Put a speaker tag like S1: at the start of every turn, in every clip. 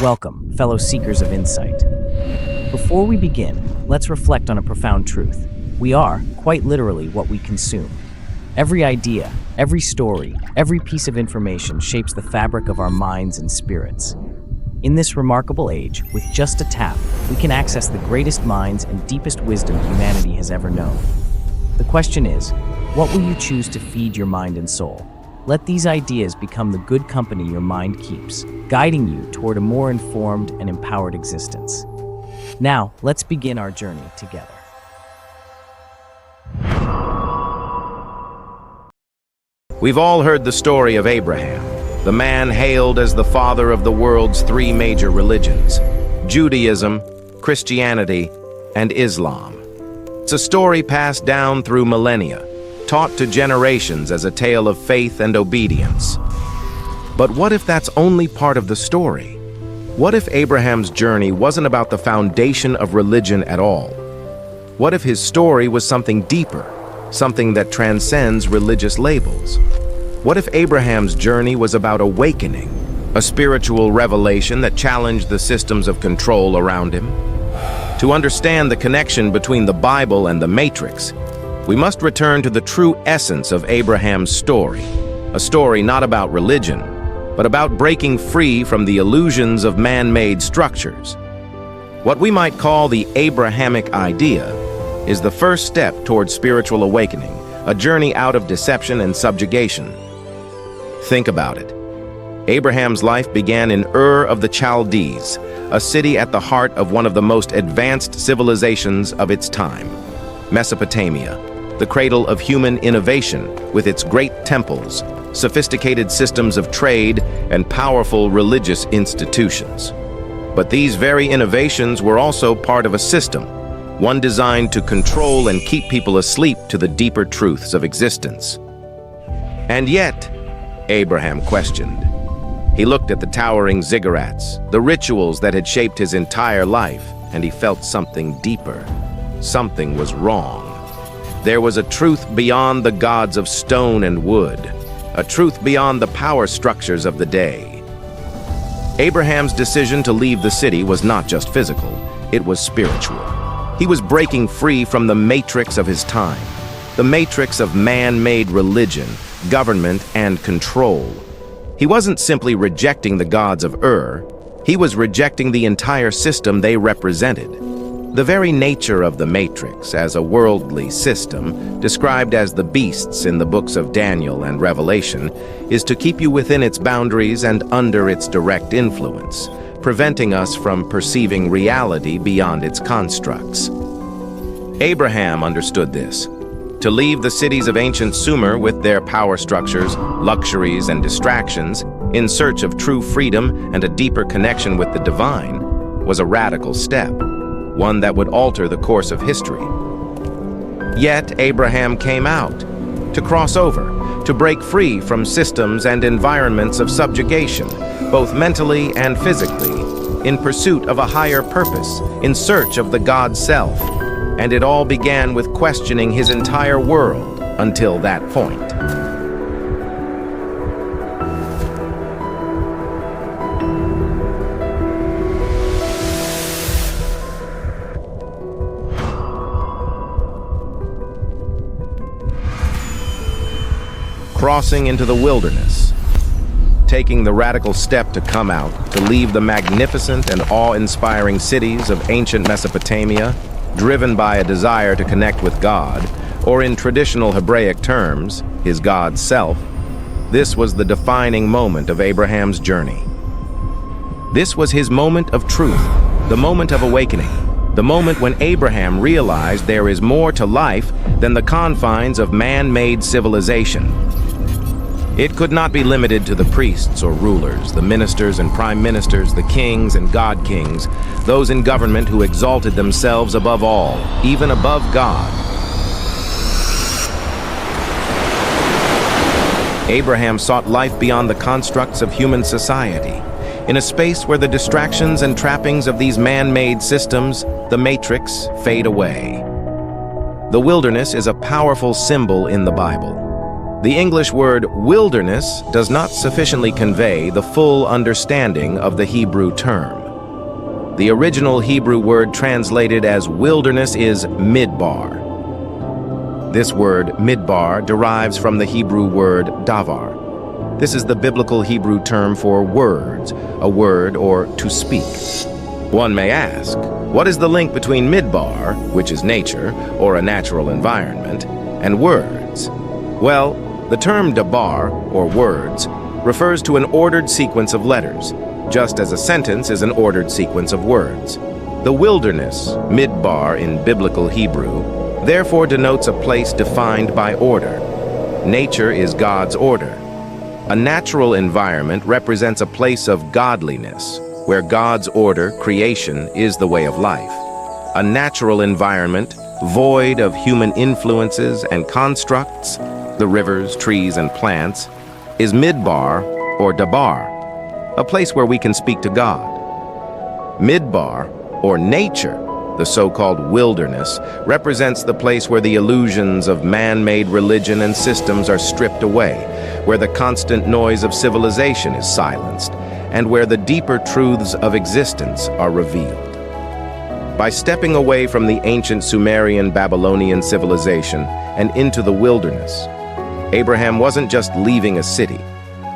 S1: Welcome, fellow seekers of insight. Before we begin, let's reflect on a profound truth. We are, quite literally, what we consume. Every idea, every story, every piece of information shapes the fabric of our minds and spirits. In this remarkable age, with just a tap, we can access the greatest minds and deepest wisdom humanity has ever known. The question is, what will you choose to feed your mind and soul? Let these ideas become the good company your mind keeps, guiding you toward a more informed and empowered existence. Now, let's begin our journey together.
S2: We've all heard the story of Abraham, the man hailed as the father of the world's three major religions: Judaism, Christianity, and Islam. It's a story passed down through millennia, taught to generations as a tale of faith and obedience. But what if that's only part of the story? What if Abraham's journey wasn't about the foundation of religion at all? What if his story was something deeper, something that transcends religious labels? What if Abraham's journey was about awakening, a spiritual revelation that challenged the systems of control around him? To understand the connection between the Bible and the Matrix, we must return to the true essence of Abraham's story, a story not about religion, but about breaking free from the illusions of man-made structures. What we might call the Abrahamic idea is the first step towards spiritual awakening, a journey out of deception and subjugation. Think about it. Abraham's life began in Ur of the Chaldees, a city at the heart of one of the most advanced civilizations of its time, Mesopotamia, the cradle of human innovation with its great temples, sophisticated systems of trade, and powerful religious institutions. But these very innovations were also part of a system, one designed to control and keep people asleep to the deeper truths of existence. And yet, Abraham questioned. He looked at the towering ziggurats, the rituals that had shaped his entire life, and he felt something deeper. Something was wrong. There was a truth beyond the gods of stone and wood, a truth beyond the power structures of the day. Abraham's decision to leave the city was not just physical, it was spiritual. He was breaking free from the matrix of his time, the matrix of man-made religion, government, and control. He wasn't simply rejecting the gods of Ur, he was rejecting the entire system they represented. The very nature of the Matrix as a worldly system, described as the beasts in the books of Daniel and Revelation, is to keep you within its boundaries and under its direct influence, preventing us from perceiving reality beyond its constructs. Abraham understood this. To leave the cities of ancient Sumer with their power structures, luxuries, and distractions, in search of true freedom and a deeper connection with the divine, was a radical step, one that would alter the course of history. Yet Abraham came out, to cross over, to break free from systems and environments of subjugation, both mentally and physically, in pursuit of a higher purpose, in search of the God self. And it all began with questioning his entire world until that point. Crossing into the wilderness, taking the radical step to come out, to leave the magnificent and awe-inspiring cities of ancient Mesopotamia, driven by a desire to connect with God, or in traditional Hebraic terms, his God self. This was the defining moment of Abraham's journey. This was his moment of truth, the moment of awakening, the moment when Abraham realized there is more to life than the confines of man-made civilization. It could not be limited to the priests or rulers, the ministers and prime ministers, the kings and god-kings, those in government who exalted themselves above all, even above God. Abraham sought life beyond the constructs of human society, in a space where the distractions and trappings of these man-made systems, the matrix, fade away. The wilderness is a powerful symbol in the Bible. The English word wilderness does not sufficiently convey the full understanding of the Hebrew term. The original Hebrew word translated as wilderness is midbar. This word, midbar, derives from the Hebrew word davar. This is the biblical Hebrew term for words, a word or to speak. One may ask, what is the link between midbar, which is nature, or a natural environment, and words? Well, the term dabar, or words, refers to an ordered sequence of letters, just as a sentence is an ordered sequence of words. The wilderness, midbar in biblical Hebrew, therefore denotes a place defined by order. Nature is God's order. A natural environment represents a place of godliness, where God's order, creation, is the way of life. A natural environment, void of human influences and constructs, the rivers, trees, and plants, is midbar or dabar, a place where we can speak to God. Midbar, or nature, the so-called wilderness, represents the place where the illusions of man-made religion and systems are stripped away, where the constant noise of civilization is silenced, and where the deeper truths of existence are revealed. By stepping away from the ancient Sumerian Babylonian civilization and into the wilderness, Abraham wasn't just leaving a city,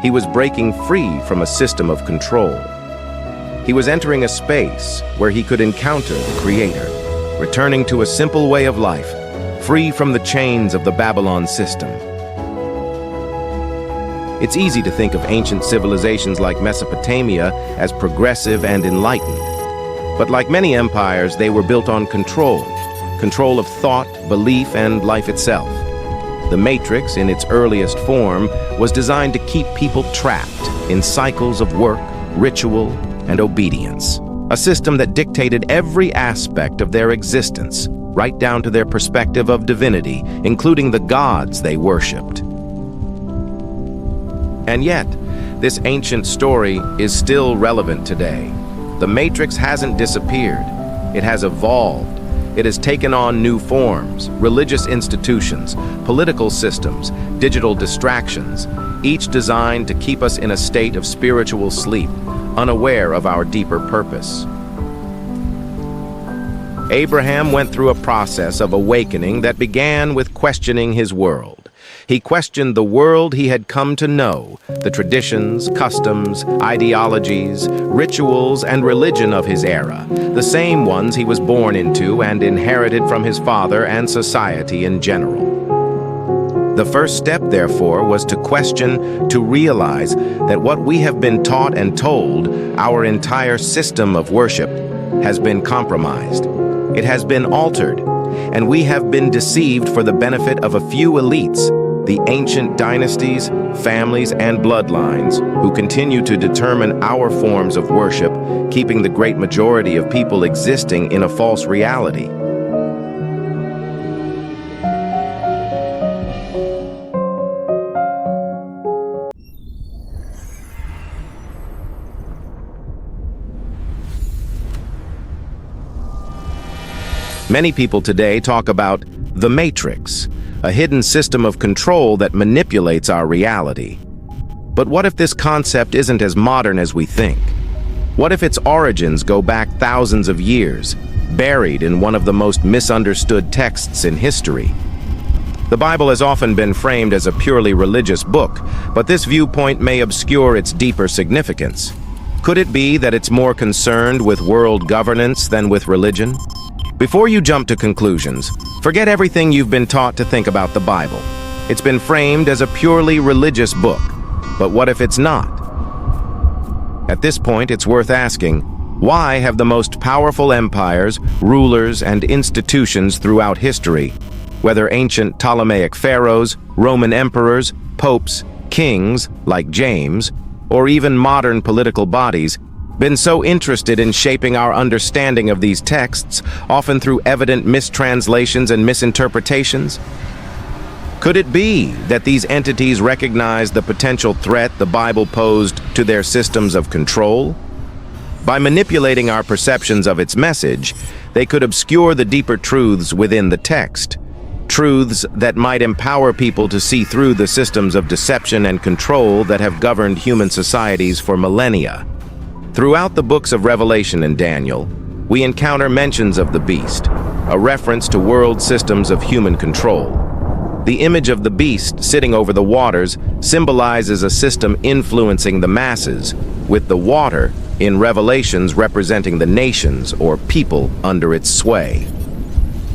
S2: he was breaking free from a system of control. He was entering a space where he could encounter the Creator, returning to a simple way of life, free from the chains of the Babylon system. It's easy to think of ancient civilizations like Mesopotamia as progressive and enlightened. But like many empires, they were built on control of thought, belief, and life itself. The Matrix, in its earliest form, was designed to keep people trapped in cycles of work, ritual, and obedience. A system that dictated every aspect of their existence, right down to their perspective of divinity, including the gods they worshipped. And yet, this ancient story is still relevant today. The Matrix hasn't disappeared. It has evolved. It has taken on new forms, religious institutions, political systems, digital distractions, each designed to keep us in a state of spiritual sleep, unaware of our deeper purpose. Abraham went through a process of awakening that began with questioning his world. He questioned the world he had come to know, the traditions, customs, ideologies, rituals, and religion of his era, the same ones he was born into and inherited from his father and society in general. The first step, therefore, was to question, to realize that what we have been taught and told, our entire system of worship, has been compromised. It has been altered, and we have been deceived for the benefit of a few elites, the ancient dynasties, families, and bloodlines who continue to determine our forms of worship, keeping the great majority of people existing in a false reality. Many people today talk about the Matrix, a hidden system of control that manipulates our reality. But what if this concept isn't as modern as we think? What if its origins go back thousands of years, buried in one of the most misunderstood texts in history? The Bible has often been framed as a purely religious book, but this viewpoint may obscure its deeper significance. Could it be that it's more concerned with world governance than with religion? Before you jump to conclusions, forget everything you've been taught to think about the Bible. It's been framed as a purely religious book, but what if it's not? At this point, it's worth asking, why have the most powerful empires, rulers, and institutions throughout history, whether ancient Ptolemaic pharaohs, Roman emperors, popes, kings like James, or even modern political bodies, been so interested in shaping our understanding of these texts, often through evident mistranslations and misinterpretations? Could it be that these entities recognize the potential threat the Bible posed to their systems of control? By manipulating our perceptions of its message, they could obscure the deeper truths within the text. truths that might empower people to see through the systems of deception and control that have governed human societies for millennia. Throughout the books of Revelation and Daniel, we encounter mentions of the beast, a reference to world systems of human control. The image of the beast sitting over the waters symbolizes a system influencing the masses, with the water in Revelations representing the nations or people under its sway.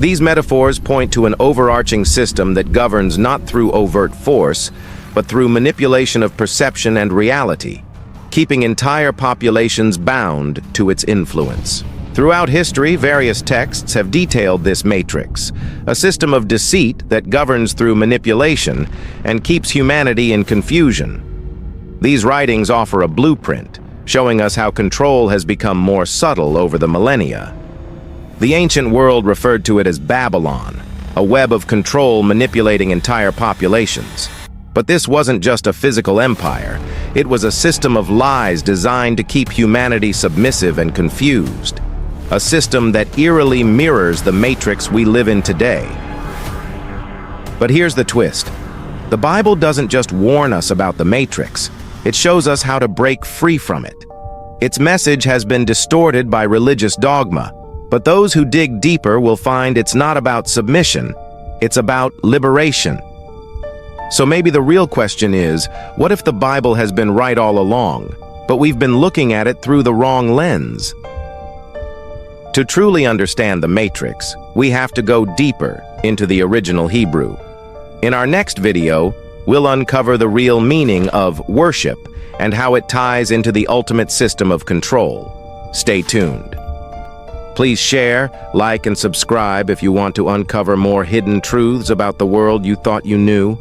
S2: These metaphors point to an overarching system that governs not through overt force, but through manipulation of perception and reality, keeping entire populations bound to its influence. Throughout history, various texts have detailed this matrix, a system of deceit that governs through manipulation and keeps humanity in confusion. These writings offer a blueprint, showing us how control has become more subtle over the millennia. The ancient world referred to it as Babylon, a web of control manipulating entire populations. But this wasn't just a physical empire. It was a system of lies designed to keep humanity submissive and confused. A system that eerily mirrors the matrix we live in today. But here's the twist. The Bible doesn't just warn us about the matrix. It shows us how to break free from it. Its message has been distorted by religious dogma, but those who dig deeper will find it's not about submission, it's about liberation. So maybe the real question is, what if the Bible has been right all along, but we've been looking at it through the wrong lens? To truly understand the matrix, we have to go deeper into the original Hebrew. In our next video, we'll uncover the real meaning of worship and how it ties into the ultimate system of control. Stay tuned. Please share, like, and subscribe if you want to uncover more hidden truths about the world you thought you knew.